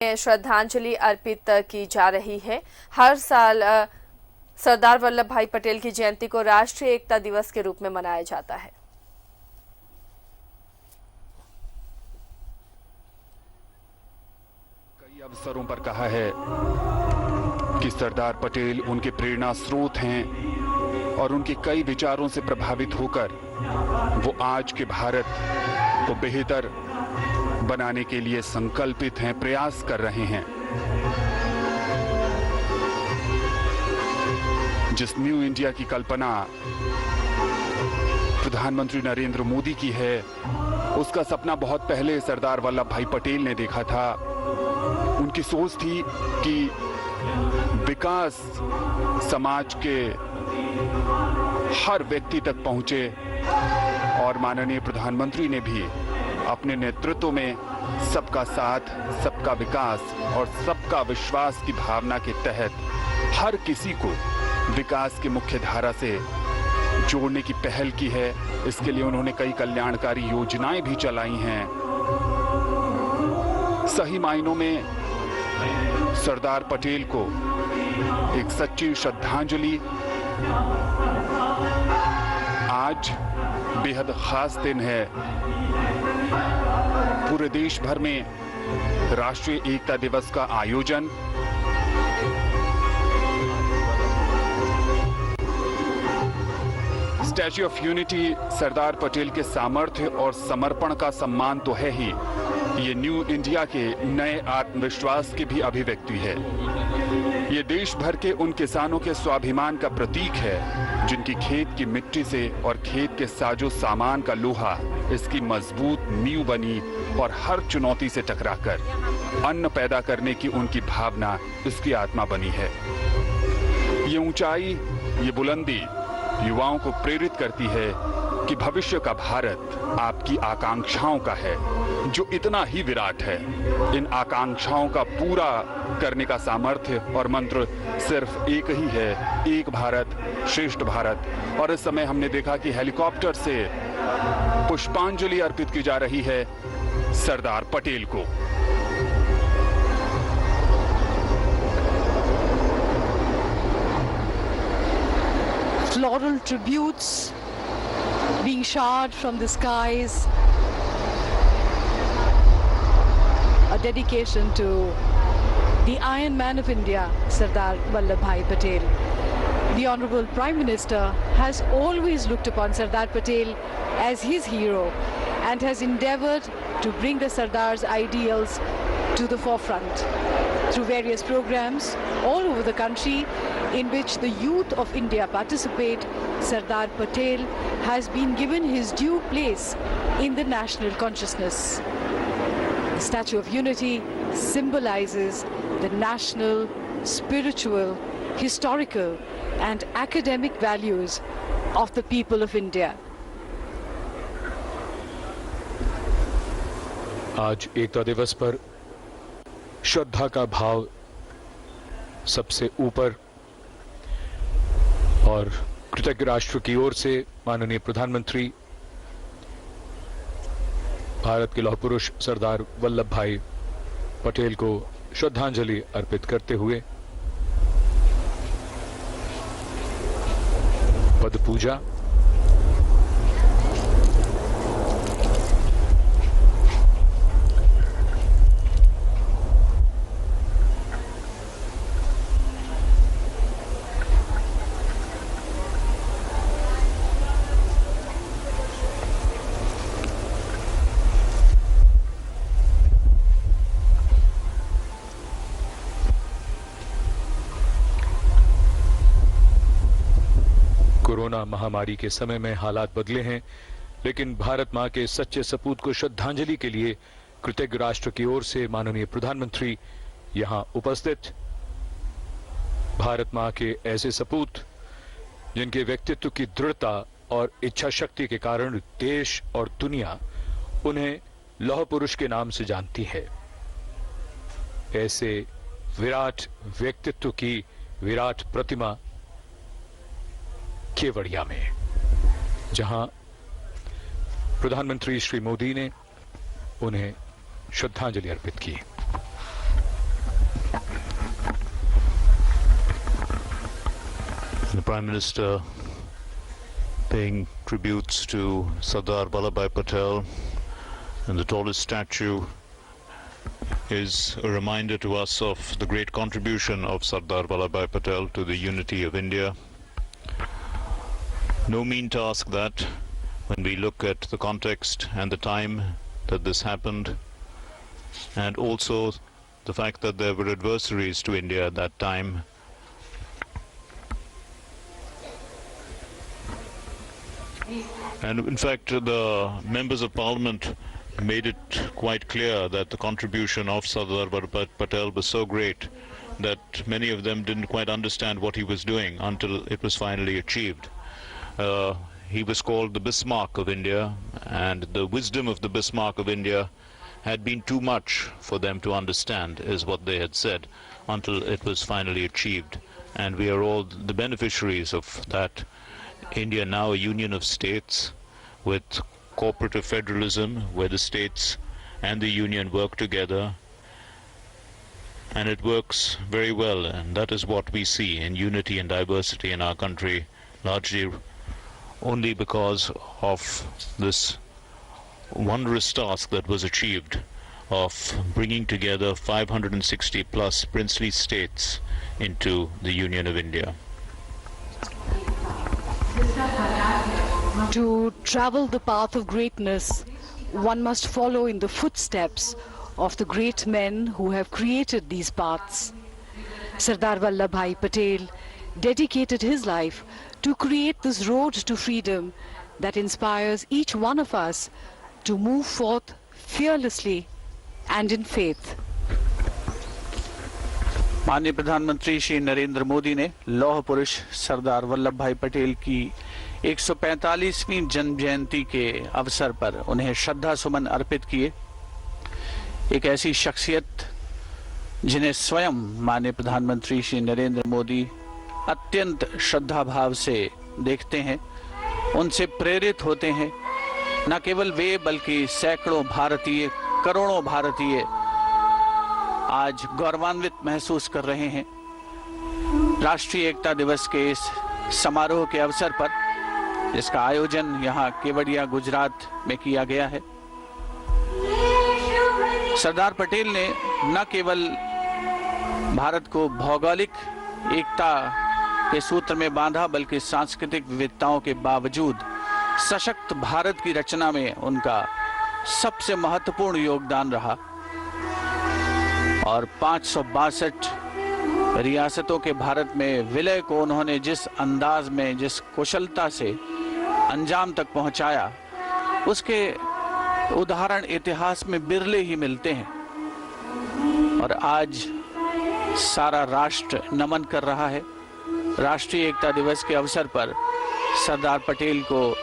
श्रद्धांजलि अर्पित की जा रही है। हर साल सरदार वल्लभ भाई पटेल की जयंती को राष्ट्रीय एकता दिवस के रूप में मनाया जाता है। कई अवसरों पर कहा है कि सरदार पटेल उनके प्रेरणा स्रोत हैं और उनके कई विचारों से प्रभावित होकर वो आज के भारत को बेहतर बनाने के लिए संकल्पित हैं, प्रयास कर रहे हैं। जिस न्यू इंडिया की कल्पना प्रधानमंत्री नरेंद्र मोदी की है, उसका सपना बहुत पहले सरदार वल्लभ भाई पटेल ने देखा था। उनकी सोच थी कि विकास समाज के हर व्यक्ति तक पहुंचे और माननीय प्रधानमंत्री ने भी अपने नेतृत्व में सबका साथ, सबका विकास और सबका विश्वास की भावना के तहत हर किसी को विकास की मुख्य धारा से जोड़ने की पहल की है। इसके लिए उन्होंने कई कल्याणकारी योजनाएं भी चलाई हैं। सही मायनों में सरदार पटेल को एक सच्ची श्रद्धांजलि आज बेहद खास दिन है। पूरे देश भर में राष्ट्रीय एकता दिवस का आयोजन statue of unity Sardar Patel के सामर्थ्य और समर्पण का सम्मान तो है ही, ये न्यू इंडिया के नए आत्मविश्वास की भी अभिव्यक्ति है। ये देश भर के उन किसानों के स्वाभिमान का प्रतीक है जिनकी खेत की मिट्टी से और खेत के साजो सामान का लोहा इसकी मजबूत नींव बनी और हर चुनौती से टकराकर अन्न पैदा करने की उनकी भावना इसकी आत्मा बनी है। ये ऊंचाई, ये बुलंदी युवाओं को प्रेरित करती है कि भविष्य का भारत आपकी आकांक्षाओं का है, जो इतना ही विराट है। इन आकांक्षाओं का पूरा करने का सामर्थ्य और मंत्र सिर्फ एक ही है, एक भारत श्रेष्ठ भारत। और इस समय हमने देखा कि हेलीकॉप्टर से पुष्पांजलि अर्पित की जा रही है सरदार पटेल को। Floral tributes being showered from the skies, a dedication to the Iron Man of India, Sardar Vallabh Bhai Patel. The Honorable Prime Minister has always looked upon Sardar Patel as his hero and has endeavored to bring the Sardar's ideals to the forefront through various programs all over the country in which the youth of India participate. Sardar Patel has been given his due place in the national consciousness. The Statue of Unity symbolizes the national, spiritual, historical and academic values of the people of India. आज एकता दिवस पर श्रद्धा का भाव सबसे ऊपर और कृतज्ञ राष्ट्र की ओर से माननीय प्रधानमंत्री भारत के लौह पुरुष सरदार वल्लभ भाई पटेल को श्रद्धांजलि अर्पित करते हुए पद पूजा कोरोना महामारी के समय में हालात बदले हैं, लेकिन भारत मां के सच्चे सपूत को श्रद्धांजलि के लिए कृतज्ञ राष्ट्र की ओर से माननीय प्रधानमंत्री यहां उपस्थित भारत मां के ऐसे सपूत जिनके व्यक्तित्व की दृढ़ता और इच्छा शक्ति के कारण देश और दुनिया उन्हें लौह पुरुष के नाम से जानती है। ऐसे विराट व्यक्तित्व की विराट प्रतिमा केवड़िया में, जहां प्रधानमंत्री श्री मोदी ने उन्हें श्रद्धांजलि अर्पित की। Prime Minister paying tributes to Sardar Vallabhbhai Patel, and the tallest statue is a reminder to us of the great contribution of Sardar Vallabhbhai Patel to the unity of India. No mean task that, when we look at the context and the time that this happened, and also the fact that there were adversaries to India at that time. And in fact, the members of parliament made it quite clear that the contribution of Sardar Vallabhbhai Patel was so great that many of them didn't quite understand what he was doing until it was finally achieved. He was called the Bismarck of India, and the wisdom of the Bismarck of India had been too much for them to understand, is what they had said, until it was finally achieved. And we are all the beneficiaries of that. India now a union of states with cooperative federalism, where the states and the union work together, and it works very well, and that is what we see in unity and diversity in our country, largely only because of this wondrous task that was achieved of bringing together 560 plus princely states into the Union of India. To travel the path of greatness, one must follow in the footsteps of the great men who have created these paths. Sardar Vallabhbhai Patel dedicated his life to create this road to freedom that inspires each one of us to move forth fearlessly and in faith. माननीय प्रधानमंत्री श्री नरेंद्र मोदी ने लौह पुरुष सरदार वल्लभ भाई पटेल की 145वीं जन्म जयंती के अवसर पर उन्हें श्रद्धा सुमन अर्पित किए। एक ऐसी शख्सियत जिन्हें स्वयं माननीय प्रधानमंत्री श्री नरेंद्र मोदी अत्यंत श्रद्धा भाव से देखते हैं, उनसे प्रेरित होते हैं। न केवल वे बल्कि सैकड़ों भारतीय, करोड़ों भारतीय आज गौरवान्वित महसूस कर रहे हैं। राष्ट्रीय एकता दिवस के इस समारोह के अवसर पर, जिसका आयोजन यहाँ केवड़िया गुजरात में किया गया है, सरदार पटेल ने न केवल भारत को भौगोलिक एकता के सूत्र में बांधा, बल्कि सांस्कृतिक विविधताओं के बावजूद सशक्त भारत की रचना में उनका सबसे महत्वपूर्ण योगदान रहा। और 562 रियासतों के भारत में विलय को उन्होंने जिस अंदाज में, जिस कुशलता से अंजाम तक पहुंचाया, उसके उदाहरण इतिहास में बिरले ही मिलते हैं। और आज सारा राष्ट्र नमन कर रहा है। राष्ट्रीय एकता दिवस के अवसर पर सरदार पटेल को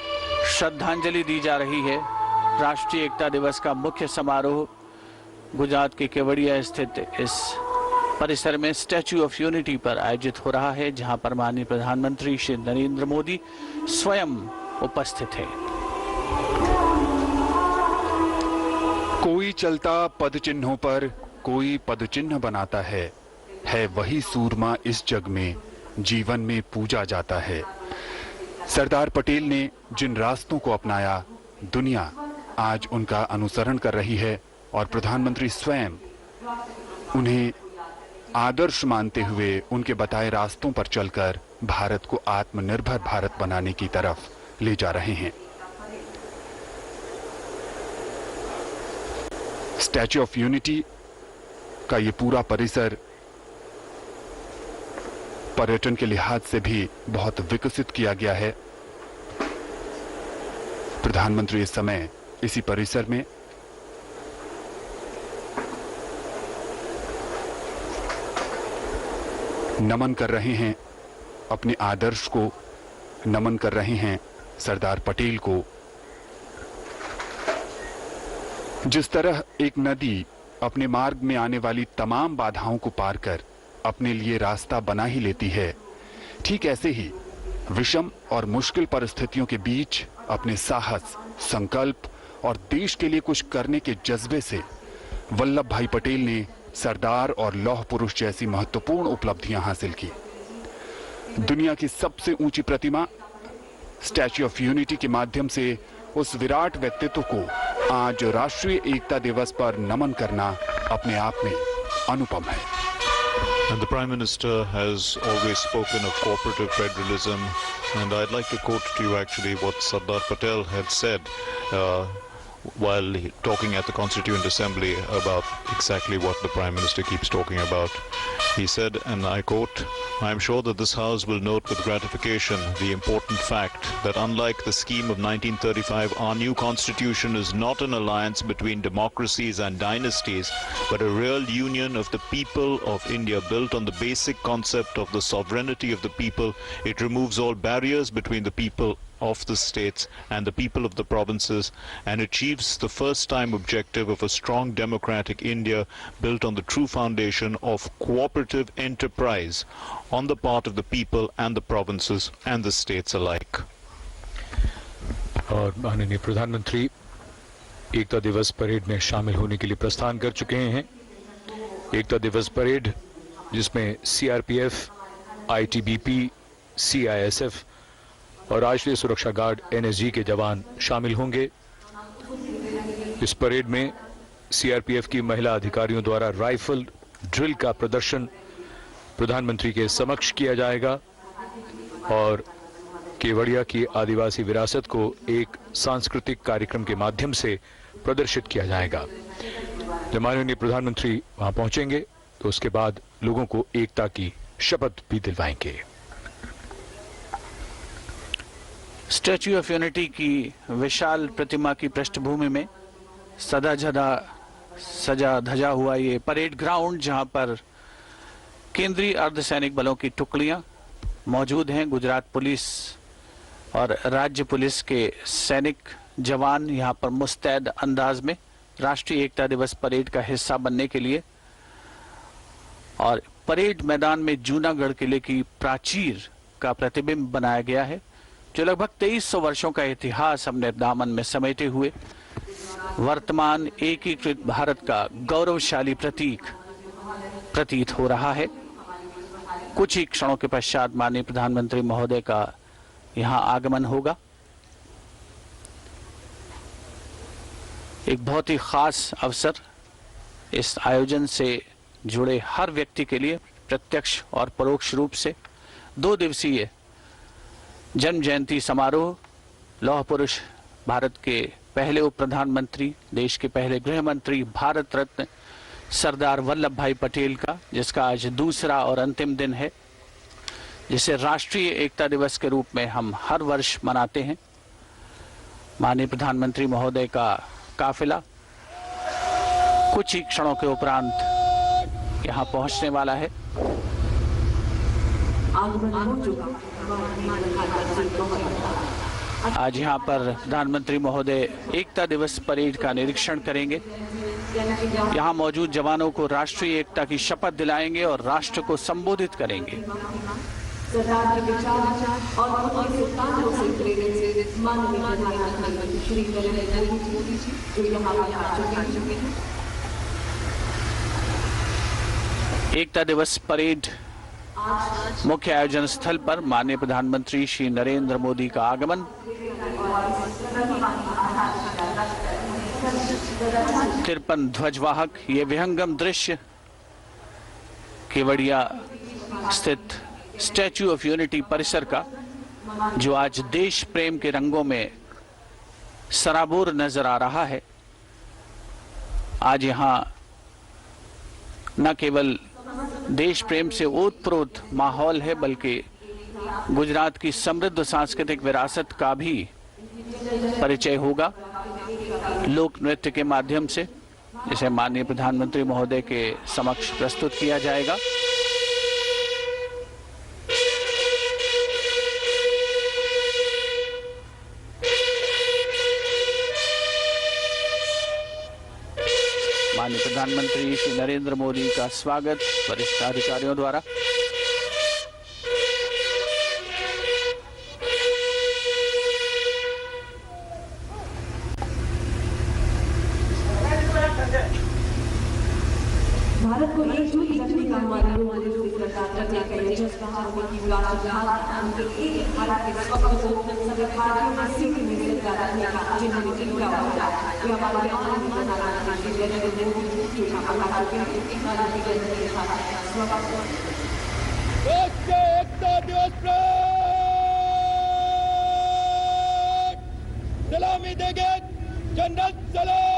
श्रद्धांजलि दी जा रही है। राष्ट्रीय एकता दिवस का मुख्य समारोह गुजरात के केवड़िया स्थित इस परिसर में स्टैच्यू ऑफ यूनिटी पर आयोजित हो रहा है, जहां पर माननीय प्रधानमंत्री श्री नरेंद्र मोदी स्वयं उपस्थित हैं। कोई चलता पद चिन्हों पर, कोई पद चिन्ह बनाता है वही सूरमा इस जग में, जीवन में पूजा जाता है। सरदार पटेल ने जिन रास्तों को अपनाया, दुनिया आज उनका अनुसरण कर रही है और प्रधानमंत्री स्वयं उन्हें आदर्श मानते हुए उनके बताए रास्तों पर चलकर भारत को आत्मनिर्भर भारत बनाने की तरफ ले जा रहे हैं। स्टैच्यू ऑफ यूनिटी का ये पूरा परिसर पर्यटन के लिहाज से भी बहुत विकसित किया गया है। प्रधानमंत्री इस समय इसी परिसर में नमन कर रहे हैं, अपने आदर्श को नमन कर रहे हैं सरदार पटेल को। जिस तरह एक नदी अपने मार्ग में आने वाली तमाम बाधाओं को पार कर अपने लिए रास्ता बना ही लेती है, ठीक ऐसे ही विषम और मुश्किल परिस्थितियों के बीच अपने साहस, संकल्प और देश के लिए कुछ करने के जज्बे से वल्लभ भाई पटेल ने सरदार और लौह पुरुष जैसी महत्वपूर्ण उपलब्धियां हासिल की। दुनिया की सबसे ऊंची प्रतिमा स्टैच्यू ऑफ यूनिटी के माध्यम से उस विराट व्यक्तित्व को आज राष्ट्रीय एकता दिवस पर नमन करना अपने आप में अनुपम है। And the Prime Minister has always spoken of cooperative federalism, and I'd like to quote to you actually what Sardar Patel had said while talking at the Constituent Assembly about exactly what the Prime Minister keeps talking about. He said, and I quote, "I am sure that this House will note with gratification the important fact that unlike the scheme of 1935, our new Constitution is not an alliance between democracies and dynasties, but a real union of the people of India built on the basic concept of the sovereignty of the people. It removes all barriers between the people of the states and the people of the provinces and achieves the first time objective of a strong democratic India built on the true foundation of cooperative enterprise on the part of the people and the provinces and the states alike." और माननीय प्रधानमंत्री एकता दिवस parade में शामिल होने के लिए प्रस्थान कर चुके हैं। एकता दिवस परेड जिसमें सीआरपीएफ, आईटीबीपी, सीआईएसएफ और राष्ट्रीय सुरक्षा गार्ड एनएसजी के जवान शामिल होंगे। इस परेड में सीआरपीएफ की महिला अधिकारियों द्वारा राइफल ड्रिल का प्रदर्शन प्रधानमंत्री के समक्ष किया जाएगा और केवड़िया की आदिवासी विरासत को एक सांस्कृतिक कार्यक्रम के माध्यम से प्रदर्शित किया जाएगा। जब माननीय प्रधानमंत्री वहां पहुंचेंगे तो उसके बाद लोगों को एकता की शपथ भी दिलवाएंगे। स्टैच्यू ऑफ यूनिटी की विशाल प्रतिमा की पृष्ठभूमि में सजा धजा हुआ ये परेड ग्राउंड, जहां पर केंद्रीय अर्धसैनिक बलों की टुकड़ियां मौजूद हैं। गुजरात पुलिस और राज्य पुलिस के सैनिक जवान यहां पर मुस्तैद अंदाज में राष्ट्रीय एकता दिवस परेड का हिस्सा बनने के लिए, और परेड मैदान में जूनागढ़ किले की प्राचीर का प्रतिबिंब बनाया गया है, जो लगभग 2300 वर्षों का इतिहास अपने दामन में समेटे हुए वर्तमान एकीकृत भारत का गौरवशाली प्रतीत हो रहा है। कुछ ही क्षणों के पश्चात माननीय प्रधानमंत्री महोदय का यहां आगमन होगा। एक बहुत ही खास अवसर, इस आयोजन से जुड़े हर व्यक्ति के लिए प्रत्यक्ष और परोक्ष रूप से 2 दिवसीय जन्म जयंती समारोह लौह पुरुष, भारत के पहले उप प्रधानमंत्री, देश के पहले गृह मंत्री, भारत रत्न सरदार वल्लभ भाई पटेल का, जिसका आज दूसरा और अंतिम दिन है, जिसे राष्ट्रीय एकता दिवस के रूप में हम हर वर्ष मनाते हैं। माननीय प्रधानमंत्री महोदय का काफिला कुछ ही क्षणों के उपरांत यहां पहुंचने वाला है। आज यहां पर प्रधानमंत्री महोदय एकता दिवस परेड का निरीक्षण करेंगे। यहां मौजूद जवानों को राष्ट्रीय एकता की शपथ दिलाएंगे और राष्ट्र को संबोधित करेंगे। सरदार के विचार और उनके सिद्धांतों से प्रेरित से माननीय प्रधानमंत्री श्री नरेंद्र मोदी जी जो यहाँ पर आ चुके हैं। एकता दिवस परेड मुख्य आयोजन स्थल पर माननीय प्रधानमंत्री श्री नरेंद्र मोदी का आगमन, 53 ध्वजवाहक, ये विहंगम दृश्य केवड़िया स्थित स्टैच्यू ऑफ यूनिटी परिसर का, जो आज देश प्रेम के रंगों में सराबोर नजर आ रहा है। आज यहां न केवल देश प्रेम से ओतप्रोत माहौल है, बल्कि गुजरात की समृद्ध सांस्कृतिक विरासत का भी परिचय होगा लोक नृत्य के माध्यम से, जिसे माननीय प्रधानमंत्री महोदय के समक्ष प्रस्तुत किया जाएगा। माननीय प्रधानमंत्री श्री नरेंद्र मोदी का स्वागत वरिष्ठ अधिकारियों द्वारा। भारत को एकजुट रखने का हमारे लोगों ने जो फैसला करने का ये जज्बा होने की राष्ट्रीय भावना उनके एक भारत के स्वप्न को सभी भारतीयों में सीखने में जिंदा रखने का जिन्होंने जिंदा उठाया वे हमारे माननीय प्रधानमंत्री श्री नरेंद्र मोदी जी का बता चुके हैं माननीय जनता के साथ स्वागत राष्ट्रीय एकता दिवस पर सलामी देंगे जनरल सलाम